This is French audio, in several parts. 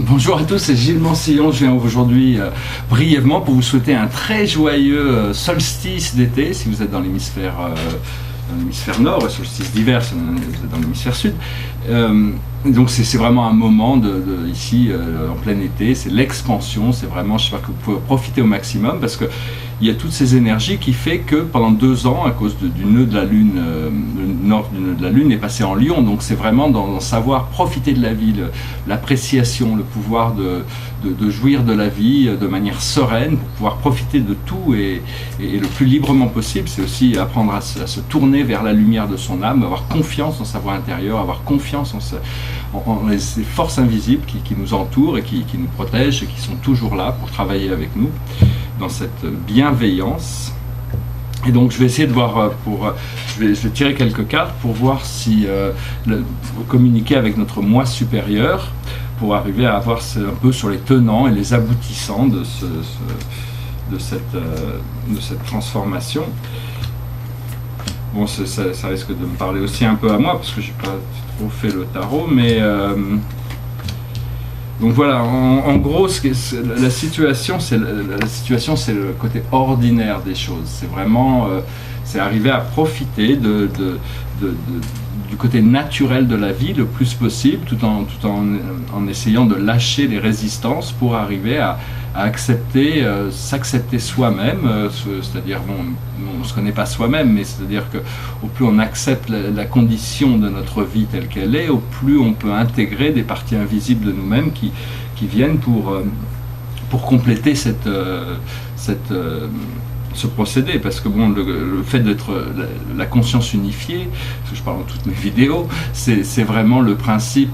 Bonjour à tous, c'est Gilles Mansillon. Je viens aujourd'hui brièvement pour vous souhaiter un très joyeux solstice d'été si vous êtes dans l'hémisphère nord, et solstice d'hiver si vous êtes dans l'hémisphère sud. Donc c'est vraiment un moment ici en plein été, c'est l'expansion, c'est vraiment, j'espère que vous pouvez profiter au maximum parce que il y a toutes ces énergies qui fait que pendant 2 ans, à cause du nœud de la Lune, le nord du nœud de la Lune est passé en Lion, donc c'est vraiment dans savoir profiter de la vie, l'appréciation, le pouvoir de jouir de la vie de manière sereine, pour pouvoir profiter de tout et le plus librement possible. C'est aussi apprendre à se tourner vers la lumière de son âme, avoir confiance en sa voix intérieure, avoir confiance en ces forces invisibles qui nous entourent et qui nous protègent et qui sont toujours là pour travailler avec nous dans cette bienveillance. Et donc je vais essayer de voir, je vais tirer quelques cartes pour voir si communiquer avec notre moi supérieur pour arriver à avoir un peu sur les tenants et les aboutissants de cette transformation. Bon, ça risque de me parler aussi un peu à moi parce que j'ai pas trop fait le tarot, mais donc voilà, en gros, la situation, c'est le côté ordinaire des choses. C'est vraiment, c'est arriver à profiter du côté naturel de la vie le plus possible, tout en essayant de lâcher les résistances pour arriver à accepter, s'accepter soi-même, c'est-à-dire, bon, on ne se connaît pas soi-même, mais c'est-à-dire que au plus on accepte la condition de notre vie telle qu'elle est, au plus on peut intégrer des parties invisibles de nous-mêmes qui viennent pour compléter ce procédé, parce que bon, le fait d'être la conscience unifiée, parce que je parle dans toutes mes vidéos, c'est vraiment le principe,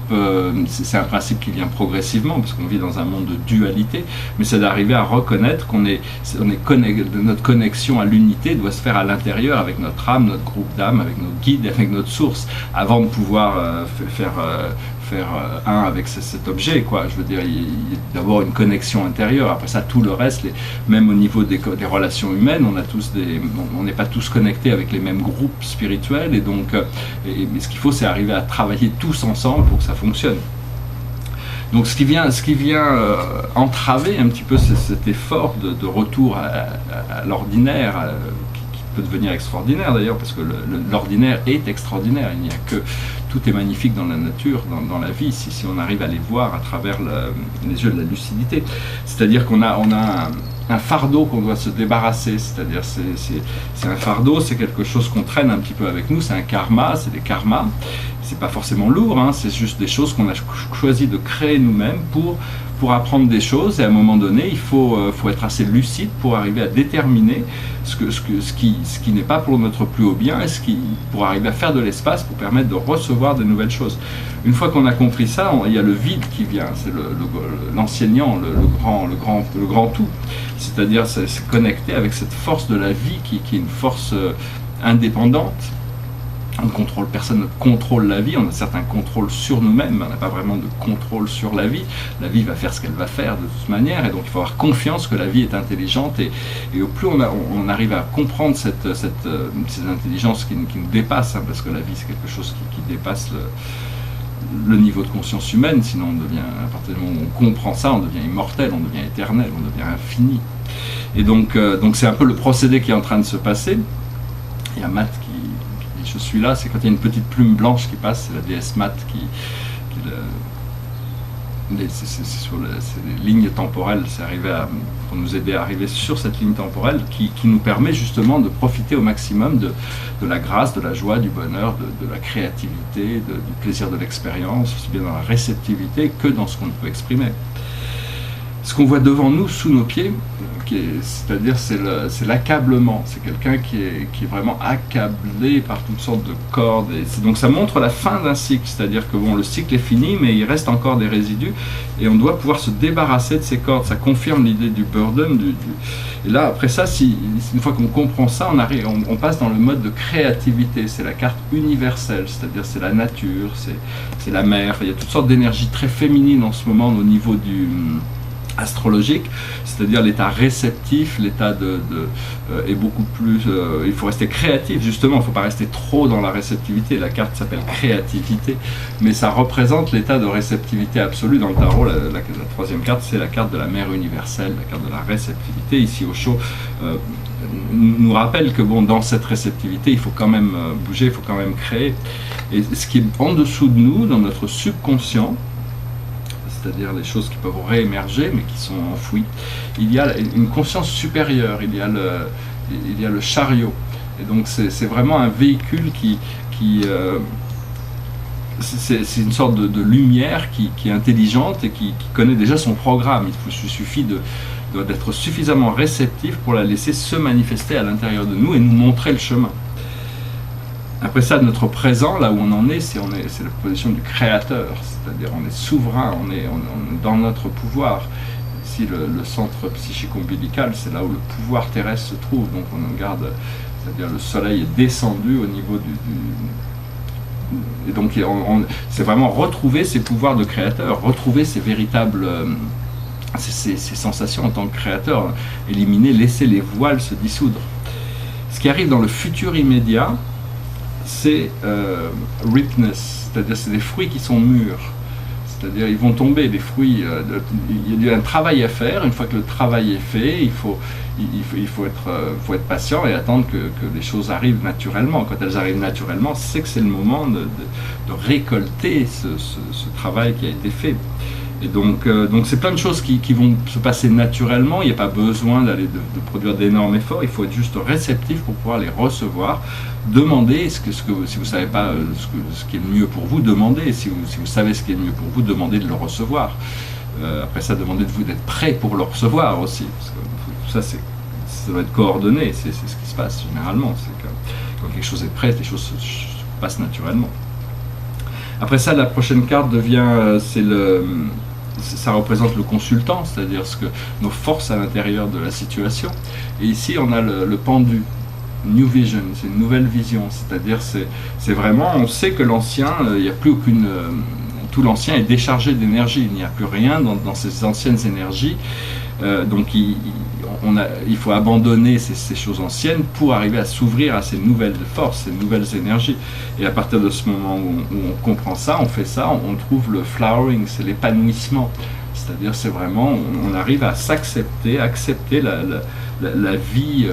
c'est un principe qui vient progressivement, parce qu'on vit dans un monde de dualité, mais c'est d'arriver à reconnaître notre connexion à l'unité doit se faire à l'intérieur, avec notre âme, notre groupe d'âme, avec nos guides, avec notre source, avant de pouvoir faire un avec cet objet, quoi. Je veux dire, il y a d'abord une connexion intérieure, après ça tout le reste, même au niveau des relations humaines, on n'est pas tous connectés avec les mêmes groupes spirituels, et donc mais ce qu'il faut, c'est arriver à travailler tous ensemble pour que ça fonctionne. Donc ce qui vient entraver un petit peu cet effort de retour à l'ordinaire, qui peut devenir extraordinaire d'ailleurs, parce que l'ordinaire est extraordinaire, il n'y a que tout est magnifique dans la nature, dans la vie, si on arrive à les voir à travers les yeux de la lucidité. C'est-à-dire qu'on a un fardeau qu'on doit se débarrasser, c'est-à-dire c'est un fardeau, c'est quelque chose qu'on traîne un petit peu avec nous, c'est un karma, c'est des karmas, c'est pas forcément lourd, hein, c'est juste des choses qu'on a choisi de créer nous-mêmes pour apprendre des choses, et à un moment donné, il faut être assez lucide pour arriver à déterminer ce qui n'est pas pour notre plus haut bien, et pour arriver à faire de l'espace pour permettre de recevoir de nouvelles choses. Une fois qu'on a compris ça, il y a le vide qui vient, c'est l'enseignant, le grand tout, c'est-à-dire c'est connecter avec cette force de la vie qui est une force indépendante. Personne ne contrôle la vie, on a certains contrôles sur nous-mêmes, mais on n'a pas vraiment de contrôle sur la vie. La vie va faire ce qu'elle va faire de toute manière, et donc il faut avoir confiance que la vie est intelligente, et au plus on arrive à comprendre ces intelligences qui nous dépassent, hein, parce que la vie c'est quelque chose qui dépasse le niveau de conscience humaine, sinon à partir du moment où on comprend ça, on devient immortel, on devient éternel, on devient infini. Et donc c'est un peu le procédé qui est en train de se passer. Il y a Matt qui je suis là, c'est quand il y a une petite plume blanche qui passe, c'est la déesse Mat c'est sur les lignes temporelles, c'est pour nous aider à arriver sur cette ligne temporelle qui nous permet justement de profiter au maximum de la grâce, de la joie, du bonheur, de la créativité, du plaisir de l'expérience, aussi bien dans la réceptivité que dans ce qu'on peut exprimer. Ce qu'on voit devant nous, sous nos pieds, c'est-à-dire c'est l'accablement, c'est quelqu'un qui est vraiment accablé par toutes sortes de cordes, donc ça montre la fin d'un cycle, c'est-à-dire que bon, le cycle est fini, mais il reste encore des résidus, et on doit pouvoir se débarrasser de ces cordes. Ça confirme l'idée du burden, et là après ça, une fois qu'on comprend ça, on passe dans le mode de créativité, c'est la carte universelle, c'est-à-dire c'est la nature, c'est la mer, il y a toutes sortes d'énergies très féminines en ce moment au niveau astrologique, c'est-à-dire l'état réceptif, l'état est beaucoup plus... il faut rester créatif, justement, il ne faut pas rester trop dans la réceptivité. La carte s'appelle créativité, mais ça représente l'état de réceptivité absolue. Dans le tarot, la troisième carte, c'est la carte de la mère universelle, la carte de la réceptivité. Ici, Osho nous rappelle que bon, dans cette réceptivité, il faut quand même bouger, il faut quand même créer. Et ce qui est en dessous de nous, dans notre subconscient, c'est-à-dire les choses qui peuvent réémerger mais qui sont enfouies, il y a une conscience supérieure, il y a le chariot. Et donc c'est vraiment un véhicule c'est une sorte de lumière qui est intelligente et qui connaît déjà son programme. Il suffit d'être suffisamment réceptif pour la laisser se manifester à l'intérieur de nous et nous montrer le chemin. Après ça, notre présent, là où on en est, c'est la position du créateur, c'est-à-dire on est souverain, on est dans notre pouvoir. Ici, le centre psychique ombilical, c'est là où le pouvoir terrestre se trouve, donc on garde, c'est-à-dire le soleil est descendu au niveau et donc c'est vraiment retrouver ces pouvoirs de créateur, retrouver ces véritables... Ces sensations en tant que créateur, éliminer, laisser les voiles se dissoudre. Ce qui arrive dans le futur immédiat, c'est ripeness, c'est-à-dire c'est des fruits qui sont mûrs, c'est-à-dire ils vont tomber, des fruits, il y a un travail à faire. Une fois que le travail est fait, il faut être patient et attendre que les choses arrivent naturellement. Quand elles arrivent naturellement, c'est que c'est le moment de récolter ce travail qui a été fait. Et donc c'est plein de choses qui vont se passer naturellement. Il n'y a pas besoin de produire d'énormes efforts. Il faut être juste réceptif pour pouvoir les recevoir. Demandez si vous ne savez pas ce qui est le mieux pour vous, demandez. Si vous savez ce qui est le mieux pour vous, demandez de le recevoir. Après ça, demandez de vous d'être prêt pour le recevoir aussi. Parce que tout ça, ça doit être coordonné. C'est ce qui se passe généralement. C'est que quand quelque chose est prêt, les choses se passent naturellement. Après ça, la prochaine carte devient, ça représente le consultant, c'est-à dire nos forces à l'intérieur de la situation. Et ici, on a le pendu, New Vision, c'est une nouvelle vision, c'est-à-dire c'est vraiment, on sait que l'ancien, il n'y a plus aucune, tout l'ancien est déchargé d'énergie, il n'y a plus rien dans ces anciennes énergies. Donc il faut abandonner ces choses anciennes pour arriver à s'ouvrir à ces nouvelles forces, ces nouvelles énergies. Et à partir de ce moment où on comprend ça, on fait ça, on trouve le flowering, c'est l'épanouissement. C'est-à-dire c'est vraiment, on arrive à s'accepter, accepter la vie,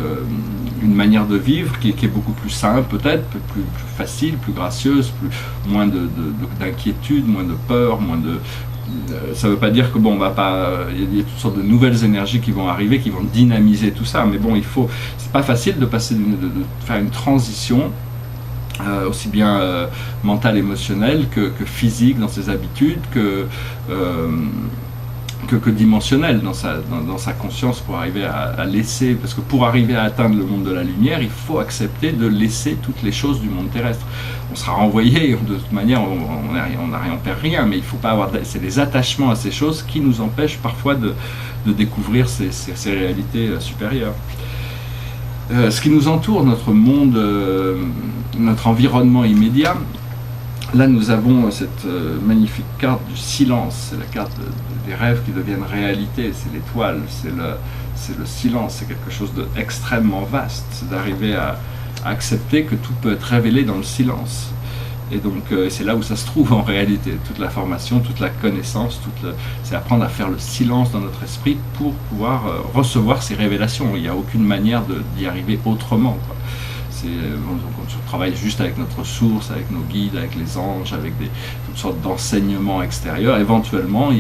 une manière de vivre qui est beaucoup plus simple peut-être, plus facile, plus gracieuse, moins d'inquiétude, moins de peur, moins de... Ça ne veut pas dire que bon, on va pas. Il y a toutes sortes de nouvelles énergies qui vont arriver, qui vont dynamiser tout ça. Mais bon, c'est pas facile de passer, de faire une transition aussi bien mentale, émotionnelle que physique dans ses habitudes, que dimensionnelle dans sa conscience pour arriver à laisser, parce que pour arriver à atteindre le monde de la lumière, il faut accepter de laisser toutes les choses du monde terrestre. On sera renvoyé, de toute manière, on perd rien, mais il faut pas avoir, c'est les attachements à ces choses qui nous empêchent parfois de découvrir ces réalités supérieures. Ce qui nous entoure, notre monde, notre environnement immédiat, là nous avons cette magnifique carte du silence, c'est la carte des rêves qui deviennent réalité, c'est l'étoile, c'est le silence, c'est quelque chose d'extrêmement vaste, c'est d'arriver à accepter que tout peut être révélé dans le silence. Et donc c'est là où ça se trouve en réalité, toute la formation, toute la connaissance, c'est apprendre à faire le silence dans notre esprit pour pouvoir recevoir ces révélations. Il n'y a aucune manière d'y arriver autrement, quoi. On travaille juste avec notre source, avec nos guides, avec les anges, avec toutes sortes d'enseignements extérieurs. Éventuellement,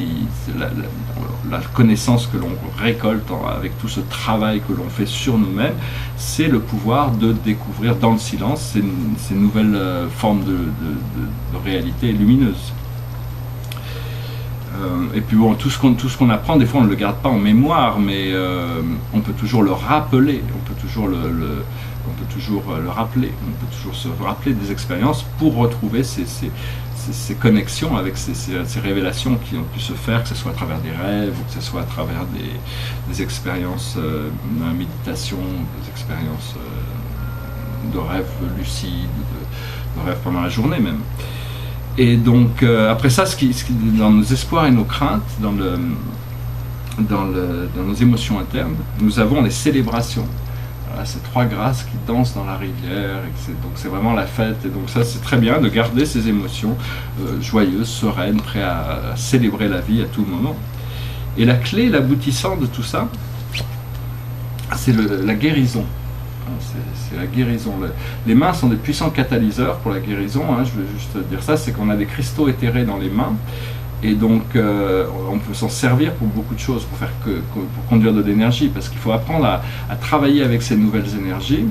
la connaissance que l'on récolte avec tout ce travail que l'on fait sur nous-mêmes, c'est le pouvoir de découvrir dans le silence ces nouvelles formes de réalité lumineuse. Et puis bon, tout ce qu'on apprend, des fois on ne le garde pas en mémoire, mais on peut toujours le rappeler, on peut toujours le rappeler, on peut toujours se rappeler des expériences pour retrouver ces connexions avec ces révélations qui ont pu se faire, que ce soit à travers des rêves, ou que ce soit à travers des expériences de méditation, des expériences de rêves lucides, de rêves pendant la journée même. Et donc après ça, dans nos espoirs et nos craintes, dans nos émotions internes, nous avons les célébrations. Voilà, ces 3 grâces qui dansent dans la rivière, donc c'est vraiment la fête, et donc ça c'est très bien de garder ces émotions joyeuses, sereines, prêtes à célébrer la vie à tout moment. Et la clé, l'aboutissant de tout ça, c'est la guérison. C'est la guérison. Les mains sont des puissants catalyseurs pour la guérison, hein, je vais juste dire ça, c'est qu'on a des cristaux éthérés dans les mains, et donc on peut s'en servir pour beaucoup de choses, pour conduire de l'énergie, parce qu'il faut apprendre à travailler avec ces nouvelles énergies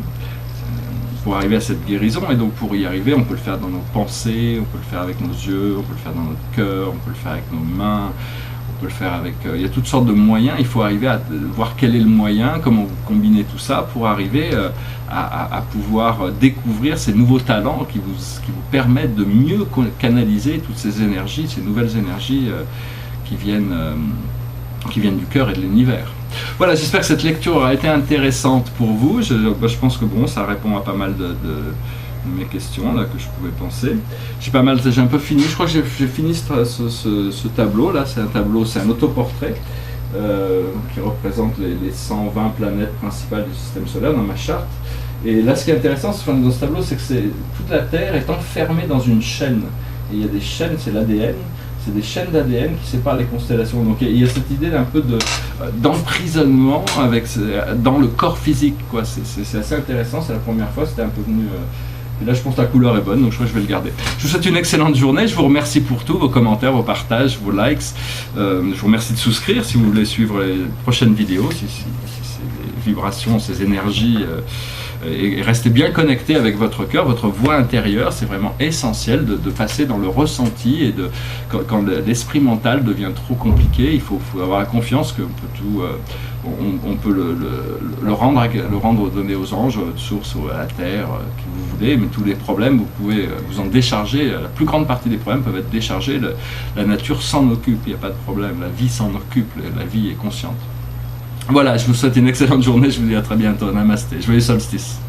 pour arriver à cette guérison. Et donc pour y arriver, on peut le faire dans nos pensées, on peut le faire avec nos yeux, on peut le faire dans notre cœur, on peut le faire avec nos mains, on peut le faire avec... il y a toutes sortes de moyens, il faut arriver à voir quel est le moyen, comment vous combinez tout ça pour arriver à pouvoir découvrir ces nouveaux talents qui vous permettent de mieux canaliser toutes ces énergies, ces nouvelles énergies qui viennent du cœur et de l'univers. Voilà, j'espère que cette lecture aura été intéressante pour vous. Je pense que bon, ça répond à pas mal de mes questions là que je pouvais penser. J'ai un peu fini, je crois que j'ai fini ce tableau là, c'est un autoportrait qui représente les 120 planètes principales du système solaire dans ma charte. Et là ce qui est intéressant dans ce tableau, c'est que toute la Terre est enfermée dans une chaîne. Et il y a des chaînes, c'est l'ADN, c'est des chaînes d'ADN qui séparent les constellations. Donc il y a cette idée d'un peu d'emprisonnement dans le corps physique, quoi. C'est assez intéressant, c'est la première fois, c'était un peu venu... Et là, je pense que la couleur est bonne, donc je crois que je vais le garder. Je vous souhaite une excellente journée. Je vous remercie pour tout, vos commentaires, vos partages, vos likes. Je vous remercie de souscrire si vous voulez suivre les prochaines vidéos, si ces vibrations, ces énergies. Et restez bien connectés avec votre cœur, votre voix intérieure. C'est vraiment essentiel de passer dans le ressenti. Et quand l'esprit mental devient trop compliqué, il faut avoir la confiance qu'on peut tout... on peut le rendre donné aux anges, aux sources, à la terre, qui vous voulez, mais tous les problèmes, vous pouvez vous en décharger. La plus grande partie des problèmes peuvent être déchargés. La nature s'en occupe, il n'y a pas de problème. La vie s'en occupe, la vie est consciente. Voilà, je vous souhaite une excellente journée, je vous dis à très bientôt. Namasté, joyeux solstice.